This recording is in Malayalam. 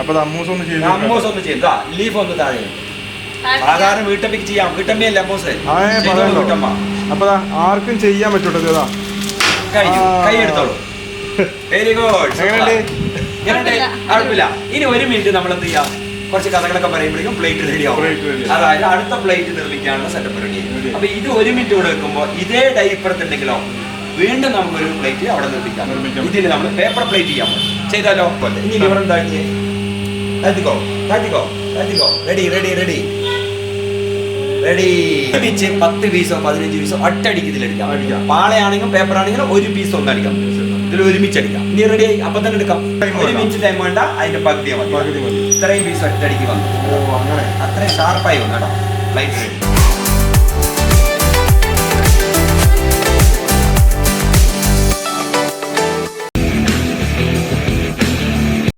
അപ്പൊ അമ്മൂസ് ഒന്ന് ചെയ്തു. അമ്മൂസ് ഒന്ന് ചെയ്താ ലീഫ് ഒന്ന് താഴെ. സാധാരണ വീട്ടമ്മയ്ക്ക് ചെയ്യാം. വീട്ടമ്മയല്ല അമ്മൂസ്. വീട്ടമ്മ. അപ്പൊ ആർക്കും ചെയ്യാൻ പറ്റൂട്ടോ. ഇതാ കഴിഞ്ഞു. കൈ എടുത്തോളൂ. Very good. കുഴപ്പമില്ല. ഇനി 1 മിനിറ്റ് നമ്മൾ എന്ത് ചെയ്യാം, കുറച്ച് കഥകളൊക്കെ പറയുമ്പോഴേക്കും പ്ലേറ്റ് റെഡി ആവും. അതായത് അടുത്ത പ്ലേറ്റ് നിർമ്മിക്കാനുള്ള സെറ്റപ്പ് റെഡി. അപ്പൊ ഇത് 1 മിനിറ്റ് കൂടെ വെക്കുമ്പോൾ ഇതേ ഡൈപ്പുറത്തുണ്ടെങ്കിലോ വീണ്ടും നമുക്കൊരു പ്ലേറ്റ് അവിടെ നിർമ്മിക്കാം. ഇതിൽ നമ്മൾ പേപ്പർ പ്ലേറ്റ് ചെയ്യാം. ചെയ്താലോ? ഇനി ലിവർ എന്താക്കിയേ? Ready ready ready ready. 10 പീസോ 15 പീസോ ഒറ്റയടിക്ക് ഇതിലെടുക്കാം. പാളയാണെങ്കിലും പേപ്പർ ആണെങ്കിലും 1 പീസ് ഒന്ന് അടിക്കാം. ഇതിൽ ഒരുമിച്ച് അടിക്കാം. ഇനി റെഡി ആയി. അപ്പൊ തന്നെ എടുക്കാം. 1 മിനിറ്റ് ടൈം വേണ്ട. അതിന്റെ പകുതി മതി. ഇത്രയും പീസ് ഒറ്റയടിക്ക് വന്നു. അത്രയും ഷാർപ്പായി വന്നു കേട്ടോ. Plate ready.